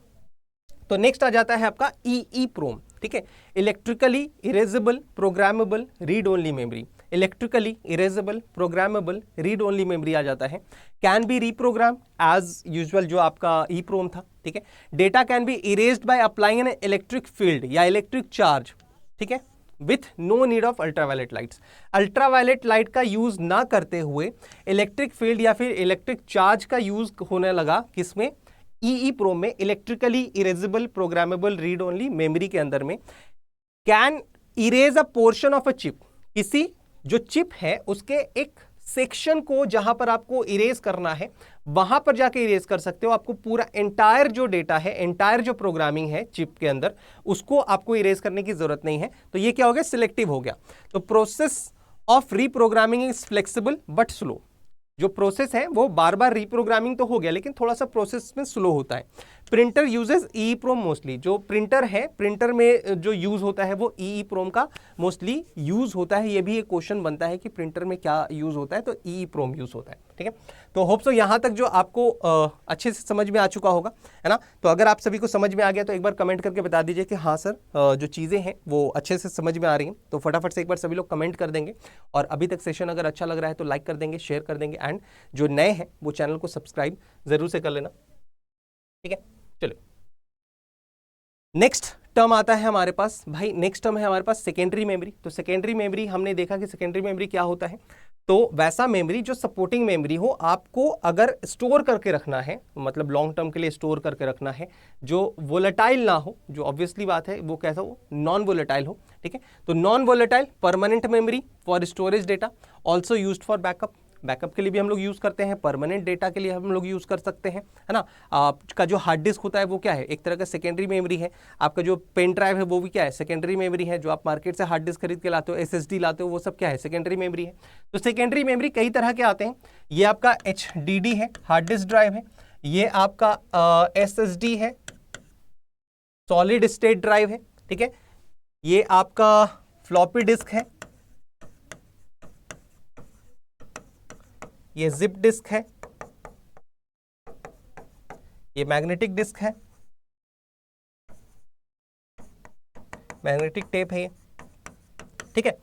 तो नेक्स्ट आ जाता है आपका EEPROM, ठीक है, electrically erasable programmable read only memory. Electrically erasable programmable read only memory आ जाता है। Can be reprogram as usual जो आपका EEPROM था, ठीक है। Data can be erased by applying an electric field या इलेक्ट्रिक चार्ज, ठीक है, with no need of ultraviolet lights. Ultraviolet light का यूज ना करते हुए इलेक्ट्रिक फील्ड या फिर इलेक्ट्रिक चार्ज का यूज होने लगा किसमें, EEPROM में, electrically erasable programmable read only memory के अंदर में। Can erase a portion of a chip, किसी जो चिप है उसके एक सेक्शन को जहां पर आपको इरेज करना है वहां पर जाके इरेज कर सकते हो। आपको पूरा एंटायर जो डेटा है, एंटायर जो प्रोग्रामिंग है चिप के अंदर, उसको आपको इरेज करने की जरूरत नहीं है। तो ये क्या हो गया, सिलेक्टिव हो गया। तो process of reprogramming is flexible but slow. जो प्रोसेस है वो बार बार रीप्रोग्रामिंग तो हो गया लेकिन थोड़ा सा प्रोसेस में स्लो होता है। प्रिंटर यूजेस EEPROM मोस्टली, जो प्रिंटर है, प्रिंटर में जो यूज होता है वो EEPROM का मोस्टली यूज होता है। ये भी एक क्वेश्चन बनता है कि प्रिंटर में क्या यूज होता है, तो EEPROM यूज होता है, ठीक है। तो होप सो यहाँ तक जो आपको अच्छे से समझ में आ चुका होगा, है ना। तो अगर आप सभी को समझ में आ गया तो एक बार कमेंट करके बता दीजिए कि हाँ सर जो चीज़ें हैं वो अच्छे से समझ में आ रही हैं। तो फटाफट से एक बार सभी लोग कमेंट कर देंगे, और अभी तक सेशन अगर अच्छा लग रहा है तो लाइक कर देंगे, शेयर कर देंगे, एंड जो नए हैं वो चैनल को सब्सक्राइब जरूर से कर लेना, ठीक है। चलो नेक्स्ट टर्म आता है हमारे पास, भाई नेक्स्ट टर्म है हमारे पास सेकेंडरी मेमोरी। तो सेकेंडरी मेमोरी हमने देखा कि सेकेंडरी मेमोरी क्या होता है। तो वैसा मेमोरी जो सपोर्टिंग मेमोरी हो, आपको अगर स्टोर करके रखना है, मतलब लॉन्ग टर्म के लिए स्टोर करके रखना है, जो वोलेटाइल ना हो, जो ऑब्वियसली बात है वो कैसा हो, नॉन वोलेटाइल हो, ठीक है। तो non volatile permanent memory for storage data, also used for backup. Backup के लिए भी हम लोग यूज करते हैं, परमानेंट डेटा के लिए हम लोग यूज कर सकते हैं, है ना। आपका जो हार्ड डिस्क होता है वो क्या है, एक तरह का सेकेंडरी मेमोरी है। आपका जो पेन ड्राइव है वो भी क्या है, सेकेंडरी मेमोरी है। जो आप मार्केट से हार्ड डिस्क खरीद के लाते हो, SSD लाते हो, वो सब क्या है, सेकेंडरी मेमोरी है। तो सेकेंडरी मेमोरी कई तरह के आते हैं। ये आपका HDD है, हार्ड डिस्क ड्राइव है। ये आपका SSD है, सॉलिड स्टेट ड्राइव है, ठीक है। ये आपका फ्लॉपी डिस्क है, ये जिप डिस्क है, ये मैग्नेटिक डिस्क है, मैग्नेटिक टेप है ये, ठीक है।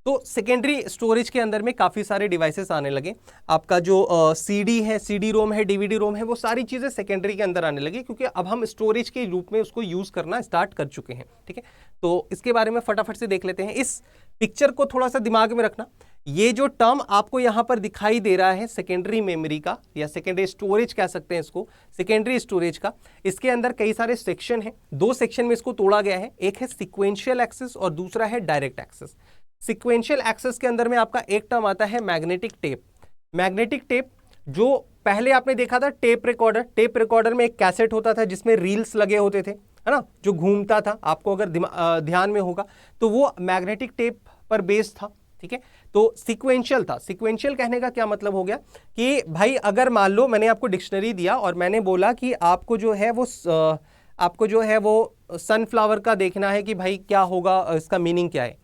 तो सेकेंडरी स्टोरेज के अंदर में काफ़ी सारे डिवाइसेस आने लगे। आपका जो CD है, CD-ROM है, DVD-ROM है, वो सारी चीज़ें सेकेंडरी के अंदर आने लगी, क्योंकि अब हम स्टोरेज के रूप में उसको यूज़ करना स्टार्ट कर चुके हैं, ठीक है। तो इसके बारे में फटाफट से देख लेते हैं। इस पिक्चर को थोड़ा सा दिमाग में रखना। ये जो टर्म आपको यहाँ पर दिखाई दे रहा है सेकेंडरी मेमोरी का, या सेकेंडरी स्टोरेज कह सकते हैं इसको, सेकेंडरी स्टोरेज का, इसके अंदर कई सारे सेक्शन हैं। 2 सेक्शन में इसको तोड़ा गया है, एक है सिक्वेंशियल एक्सेस और दूसरा है डायरेक्ट एक्सेस। सिक्वेंशियल एक्सेस के अंदर में आपका एक टर्म आता है मैग्नेटिक टेप। मैग्नेटिक टेप जो पहले आपने देखा था टेप रिकॉर्डर, टेप रिकॉर्डर में एक कैसेट होता था जिसमें रील्स लगे होते थे, है ना, जो घूमता था, आपको अगर ध्यान में होगा तो वो मैग्नेटिक टेप पर बेस्ड था, ठीक है। तो सीक्वेंशियल था। सीक्वेंशियल कहने का क्या मतलब हो गया कि भाई अगर मान लो मैंने आपको डिक्शनरी दिया और मैंने बोला कि आपको जो है वो सनफ्लावर का देखना है कि भाई क्या होगा, इसका मीनिंग क्या है।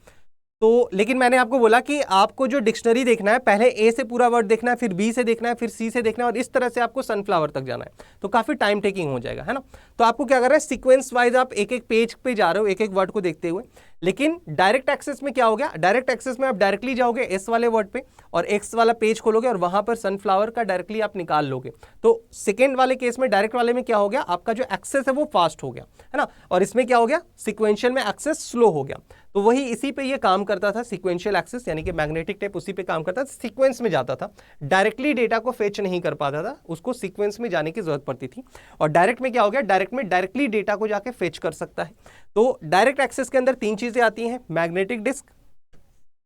तो लेकिन मैंने आपको बोला कि आपको जो डिक्शनरी देखना है, पहले A से पूरा वर्ड देखना है, फिर B से देखना है, फिर C से देखना है, और इस तरह से आपको सनफ्लावर तक जाना है, तो काफ़ी टाइम टेकिंग हो जाएगा, है ना। तो आपको क्या करना है, सीक्वेंस वाइज आप एक एक पेज पे जा रहे हो, एक एक वर्ड को देखते हुए। लेकिन डायरेक्ट एक्सेस में क्या हो गया, डायरेक्ट एक्सेस में आप डायरेक्टली जाओगे S वाले वर्ड पे और X वाला पेज खोलोगे और वहां पर सनफ्लावर का डायरेक्टली आप निकाल लोगे। तो सेकेंड वाले केस में, डायरेक्ट वाले में क्या हो गया, आपका जो एक्सेस है वो फास्ट हो गया, है ना, और इसमें क्या हो गया, सिक्वेंशियल में एक्सेस स्लो हो गया। तो वही इसी पे ये काम करता था, सिक्वेंशियल एक्सेस, यानी कि मैग्नेटिक टेप उसी पे काम करता था, सीक्वेंस में जाता था, डायरेक्टली डेटा को फेच नहीं कर पाता था, उसको सीक्वेंस में जाने की जरूरत पड़ती थी। और डायरेक्ट में क्या हो गया, डायरेक्ट में डायरेक्टली डेटा को जाके फेच कर सकता है। तो डायरेक्ट एक्सेस के अंदर 3 चीजें आती हैं, magnetic disk,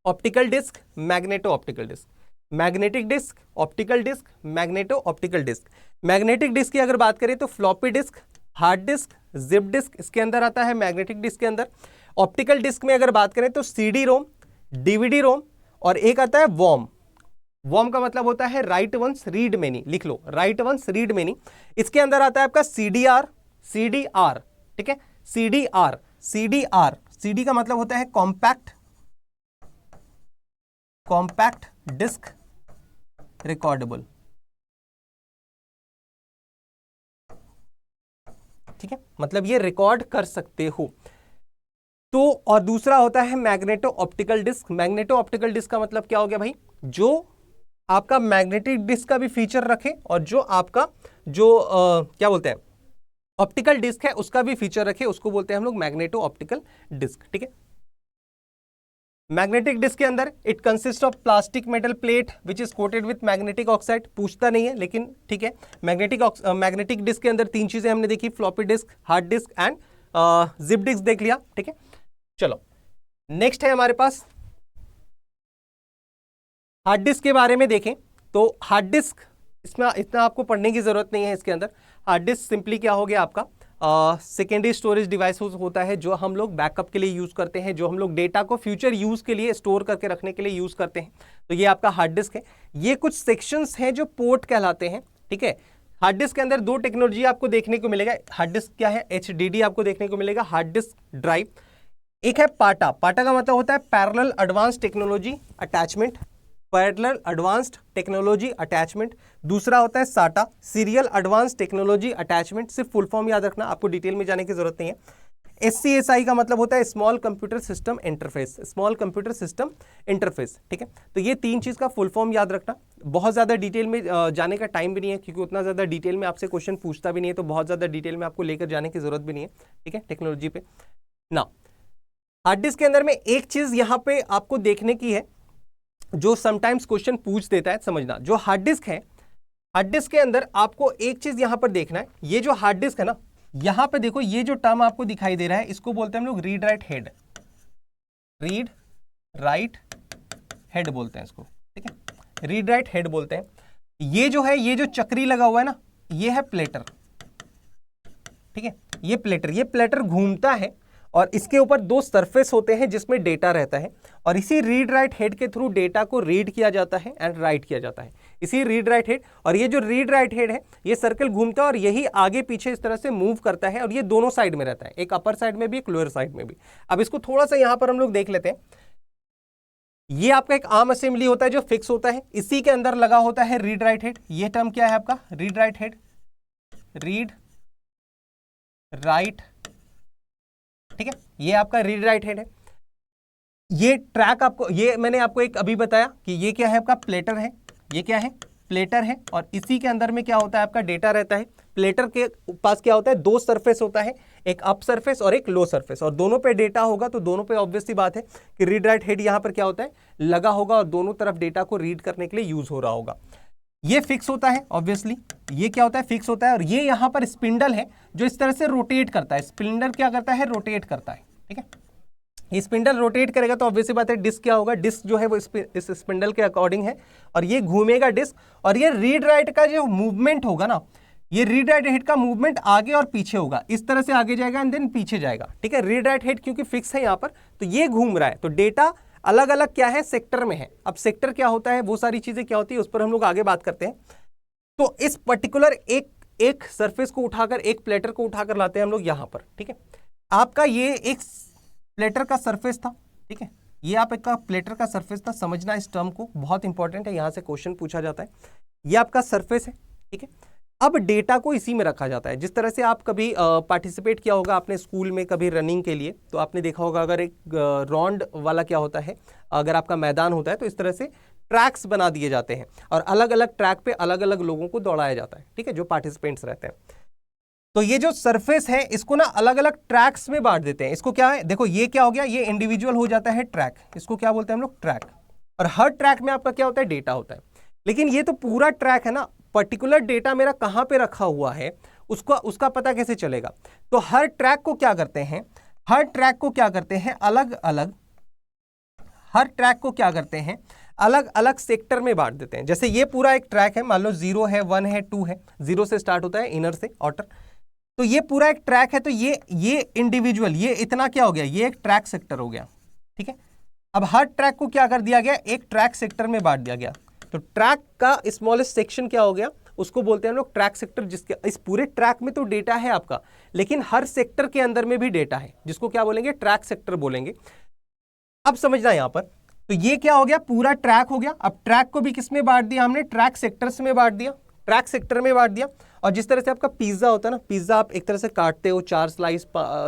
optical disk, magneto optical disk. Magnetic disk, optical disk, magneto optical disk. Magnetic disk की अगर बात करें तो floppy disk, hard disk, zip disk इसके अंदर आता है मैग्नेटिक डिस्क के अंदर। ऑप्टिकल डिस्क में अगर बात करें तो CD-ROM, DVD-ROM और एक आता है वॉर्म। वर्म का मतलब होता है राइट वंस रीड मेनी, लिख लो राइट वंस रीड मेनी। इसके अंदर आता है आपका CDR, CDR, ठीक है, CDR, CDR, CD का मतलब होता है कॉम्पैक्ट, कॉम्पैक्ट डिस्क रिकॉर्डेबल, ठीक है, मतलब ये रिकॉर्ड कर सकते हो। तो और दूसरा होता है magneto optical disk. Magneto optical disk का मतलब क्या हो गया भाई, जो आपका मैग्नेटिक डिस्क का भी फीचर रखे और जो आपका जो क्या बोलते हैं ऑप्टिकल डिस्क है उसका भी फीचर रखे, उसको बोलते हैं हम लोग मैग्नेटो ऑप्टिकल डिस्क, ठीक है। मैग्नेटिक डिस्क के अंदर it consist of plastic metal plate which is coated with magnetic oxide, पूछता नहीं है लेकिन ठीक है। मैग्नेटिक डिस्क के अंदर तीन चीजें हमने देखी, floppy disk, hard disc and zip disk देख लिया, ठीक है। चलो नेक्स्ट है हमारे पास हार्ड डिस्क के बारे में देखें तो हार्ड डिस्क इसमें इतना आपको पढ़ने की जरूरत नहीं है। इसके अंदर हार्ड डिस्क सिंपली क्या हो गया आपका सेकेंडरी स्टोरेज डिवाइस होता है जो हम लोग बैकअप के लिए यूज करते हैं, जो हम लोग डेटा को फ्यूचर यूज के लिए स्टोर करके रखने के लिए यूज करते हैं। तो ये आपका हार्ड डिस्क है। ये कुछ सेक्शंस हैं जो पोर्ट कहलाते हैं, ठीक है। हार्ड डिस्क के अंदर दो टेक्नोलॉजी आपको देखने को मिलेगा। हार्ड डिस्क क्या है, HDD आपको देखने को मिलेगा, हार्ड डिस्क ड्राइव। एक है पाटा, पाटा का मतलब होता है parallel advance technology attachment, parallel advanced technology attachment. दूसरा होता है साटा, सीरियल एडवांस टेक्नोलॉजी अटैचमेंट। सिर्फ फुल फॉर्म याद रखना, आपको डिटेल में जाने की जरूरत नहीं है। SCSI का मतलब होता है small computer system interface, small computer system interface, ठीक है। तो ये तीन चीज का फुल फॉर्म याद रखना। बहुत ज्यादा डिटेल में जाने का टाइम भी नहीं है क्योंकि उतना ज्यादा डिटेल में आपसे क्वेश्चन पूछता भी नहीं है, तो बहुत ज्यादा डिटेल में आपको लेकर जाने की जरूरत भी नहीं है, ठीक है, टेक्नोलॉजी पे ना। हार्ड डिस्क के अंदर में एक चीज यहां पे आपको देखने की है जो समटाइम्स क्वेश्चन पूछ देता है, समझना। जो हार्ड डिस्क है, हार्ड डिस्क के अंदर आपको एक चीज यहां पर देखना है, ये जो हार्ड डिस्क है ना, यहां पे देखो ये जो टर्म आपको दिखाई दे रहा है इसको बोलते हैं हम लोग read write head, read write head बोलते हैं इसको, ठीक है, रीड राइट हेड बोलते हैं। ये जो है, ये जो चक्री लगा हुआ है ना, ये है प्लेटर, ठीक है, ये प्लेटर घूमता है और इसके ऊपर दो सरफेस होते हैं जिसमें डेटा रहता है और इसी रीड राइट हेड के थ्रू डेटा को रीड किया जाता है एंड राइट किया जाता है, इसी रीड राइट हेड। और ये जो रीड राइट हेड है ये सर्कल घूमता है और यही आगे पीछे इस तरह से मूव करता है और ये दोनों साइड में रहता है, एक अपर साइड में भी एक लोअर साइड में भी। अब इसको थोड़ा सा यहां पर हम लोग देख लेते हैं। ये आपका एक आर्म असेंबली होता है जो फिक्स होता है, इसी के अंदर लगा होता है रीड राइट हेड। ये टर्म क्या है आपका, read write head, read write, ठीक है, ये आपका रीड राइट हेड है। ये ट्रैक आपको, ये मैंने आपको एक अभी बताया कि ये क्या है आपका प्लेटर है, ये क्या है प्लेटर है और इसी के अंदर में क्या होता है आपका डेटा रहता है। प्लेटर के पास क्या होता है, दो सरफेस होता है, एक अप सरफेस और एक लो सरफेस, और दोनों पे डेटा होगा तो दोनों पे ऑब्वियस सी बात है कि रीड राइट हेड यहां पर क्या होता है लगा होगा और दोनों तरफ डेटा को रीड करने के लिए यूज हो रहा होगा। ये फिक्स होता है ऑब्वियसली, ये क्या होता है फिक्स होता है और ये यहां पर स्पिंडल है जो इस तरह से रोटेट करता है। स्पिंडल क्या करता है, रोटेट करता है, ठीक है। ये स्पिंडल रोटेट करेगा तो ऑब्वियसली बात है डिस्क क्या होगा, डिस्क जो है वो इस स्पिंडल के अकॉर्डिंग है और ये घूमेगा डिस्क। और ये रीड राइट का जो मूवमेंट होगा ना, ये रीड राइट हेड का मूवमेंट आगे और पीछे होगा, इस तरह से आगे जाएगा एंड देन पीछे जाएगा, ठीक है। रीड राइट हेड क्योंकि फिक्स है यहाँ पर तो ये घूम रहा है, तो डेटा अलग अलग क्या है सेक्टर में है। अब सेक्टर क्या होता है, वो सारी चीजें क्या होती है उस पर हम लोग आगे बात करते हैं। तो इस पर्टिकुलर एक सरफेस को उठाकर, एक प्लेटर को उठाकर लाते हैं हम लोग यहां पर, ठीक है। आपका ये एक प्लेटर का सरफेस था, ठीक है, ये आप एक प्लेटर का सरफेस था, समझना इस टर्म को, बहुत इंपॉर्टेंट है, यहां से क्वेश्चन पूछा जाता है। ये आपका सरफेस है, ठीक है। अब डेटा को इसी में रखा जाता है। जिस तरह से आप कभी पार्टिसिपेट किया होगा आपने स्कूल में कभी रनिंग के लिए, तो आपने देखा होगा अगर एक राउंड वाला क्या होता है, अगर आपका मैदान होता है तो इस तरह से ट्रैक्स बना दिए जाते हैं और अलग अलग ट्रैक पे अलग अलग लोगों को दौड़ाया जाता है, ठीक है, जो पार्टिसिपेंट्स रहते हैं। तो ये जो सरफेस है इसको ना अलग अलग ट्रैक्स में बांट देते हैं। इसको क्या है, देखो ये क्या हो गया, ये इंडिविजुअल हो जाता है ट्रैक, इसको क्या बोलते हैं हम लोग ट्रैक। और हर ट्रैक में आपका क्या होता है, डेटा होता है। लेकिन ये तो पूरा ट्रैक है ना, पर्टिकुलर डेटा मेरा कहां पे रखा हुआ है उसका पता कैसे चलेगा। तो हर ट्रैक को क्या करते हैं, हर ट्रैक को क्या करते हैं अलग अलग, हर ट्रैक को क्या करते हैं अलग अलग सेक्टर में बांट देते हैं। जैसे ये पूरा एक ट्रैक है, मान लो 0 है, 1 है, 2 है, 0 से स्टार्ट होता है इनर से आउटर, तो ये पूरा एक ट्रैक है। तो ये इंडिविजुअल, ये इतना क्या हो गया, ये एक ट्रैक सेक्टर हो गया, ठीक है। अब हर ट्रैक को क्या कर दिया गया, एक ट्रैक सेक्टर में बांट दिया गया। तो ट्रैक का स्मॉलेस्ट सेक्शन क्या हो गया, उसको बोलते हैं हम लोग ट्रैक सेक्टर, जिसके इस पूरे ट्रैक में तो डेटा है आपका, लेकिन हर सेक्टर के अंदर में भी डेटा है, जिसको क्या बोलेंगे, ट्रैक सेक्टर बोलेंगे। अब समझना यहां पर, तो ये क्या हो गया, पूरा ट्रैक हो गया। अब ट्रैक को भी किस में बांट दिया हमने, ट्रैक सेक्टर्स में बांट दिया, ट्रैक सेक्टर में बांट दिया। और जिस तरह से आपका पिज्जा होता है ना, पिज्जा आप एक तरह से काटते हो, 4 स्लाइस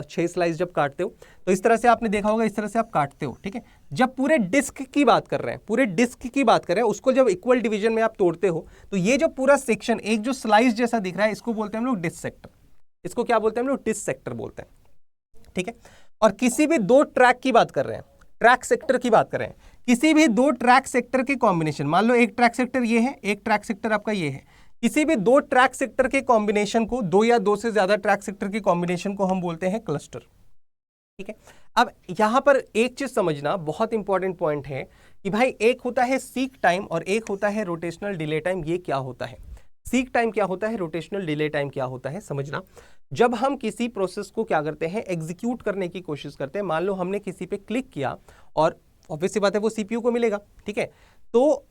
6 स्लाइस जब काटते हो, तो इस तरह से आपने देखा होगा, इस तरह से आप काटते हो, ठीक है। जब पूरे डिस्क की बात कर रहे हैं, पूरे डिस्क की बात कर रहे हैं, उसको जब इक्वल डिवीजन में आप तोड़ते हो, तो ये जो पूरा सेक्शन एक जो स्लाइस जैसा दिख रहा है, इसको बोलते हैं हम लोग डिस्क सेक्टर। इसको क्या बोलते हैं हम लोग, डिस्क सेक्टर बोलते हैं, ठीक है। और किसी भी 2 ट्रैक की बात कर रहे हैं, ट्रैक सेक्टर की बात कर रहे हैं, किसी भी 2 ट्रैक सेक्टर के कॉम्बिनेशन, मान लो एक ट्रैक सेक्टर ये है, एक ट्रैक सेक्टर आपका ये है, किसी भी 2 ट्रैक सेक्टर के कॉम्बिनेशन को, 2 या 2 से ज्यादा ट्रैक सेक्टर के कॉम्बिनेशन को हम बोलते हैं क्लस्टर, ठीक है। अब यहां पर एक चीज समझना बहुत इंपॉर्टेंट पॉइंट है कि भाई एक होता है सीक टाइम और एक होता है रोटेशनल डिले टाइम। ये क्या होता है, सीक टाइम क्या होता है, रोटेशनल डिले टाइम क्या होता है, समझना। जब हम किसी प्रोसेस को क्या करते हैं, एग्जीक्यूट करने की कोशिश करते हैं, मान लो हमने किसी पे क्लिक किया और ऑब्वियस सी बात है वो सीपीयू को मिलेगा, ठीक है, तो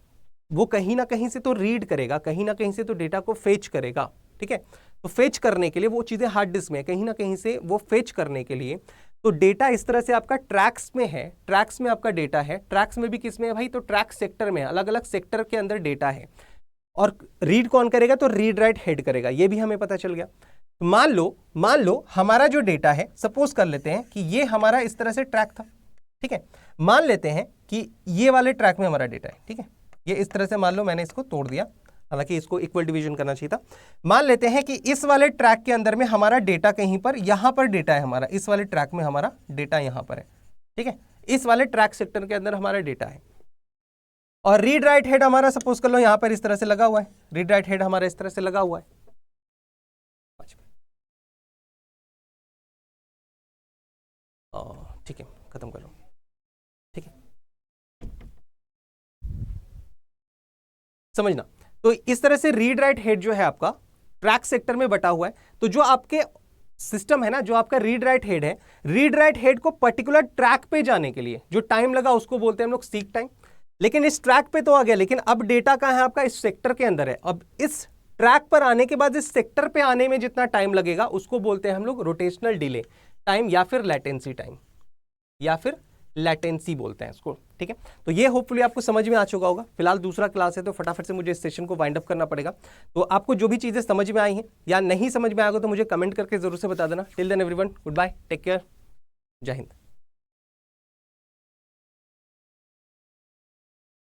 वो कहीं ना कहीं से तो रीड करेगा, कहीं ना कहीं से तो डेटा को फेच करेगा, ठीक है। तो फेच करने के लिए वो चीजें हार्ड डिस्क में, कहीं ना कहीं से वो फेच करने के लिए, तो डेटा इस तरह से आपका ट्रैक्स में है, ट्रैक्स में आपका डेटा है, ट्रैक्स में भी किस में है भाई, तो ट्रैक सेक्टर में, अलग अलग सेक्टर के अंदर डेटा है। और रीड कौन करेगा, तो रीड राइट हेड करेगा, ये भी हमें पता चल गया। तो मान लो हमारा जो डेटा है, सपोज कर लेते हैं कि ये हमारा इस तरह से ट्रैक था, ठीक है। मान लेते हैं कि ये वाले ट्रैक में हमारा डेटा है, ठीक है, ये इस तरह से मान लो मैंने इसको तोड़ दिया, हालांकि इसको इक्वल डिवीजन करना चाहिए था। मान लेते हैं कि इस वाले ट्रैक के अंदर में हमारा डेटा कहीं पर, यहां पर डेटा है हमारा, इस वाले ट्रैक में हमारा डेटा यहां पर है, ठीक है, इस वाले ट्रैक सेक्टर के अंदर हमारा डेटा है। और रीड राइट हेड हमारा सपोज कर लो यहां पर इस तरह से लगा हुआ है, रीड राइट हेड हमारा इस तरह से लगा हुआ है, ठीक है, खत्म कर लो, ठीक है, समझना। तो इस तरह से रीड राइट हेड जो है आपका ट्रैक सेक्टर में बटा हुआ है। तो जो आपके सिस्टम है ना, जो आपका रीड राइट हेड है, रीड राइट हेड को पर्टिकुलर ट्रैक पे जाने के लिए जो टाइम लगा उसको बोलते हैं हम लोग सीक टाइम। लेकिन इस ट्रैक पे तो आ गया, लेकिन अब डेटा कहां है आपका, इस सेक्टर के अंदर है। अब इस ट्रैक पर आने के बाद इस सेक्टर पे आने में जितना टाइम लगेगा उसको बोलते हैं हम लोग रोटेशनल डिले टाइम, या फिर लैटेंसी टाइम, या फिर लैटेंसी बोलते हैं इसको, ठीक है। तो ये होपफुली आपको समझ में आ चुका होगा। फिलहाल दूसरा क्लास है तो फटाफट से मुझे इस सेशन को वाइंड अप करना पड़ेगा। तो आपको जो भी चीजें समझ में आई हैं या नहीं समझ में आएगा तो मुझे कमेंट करके जरूर से बता देना। Till then everyone, good bye, take care, जय हिंद।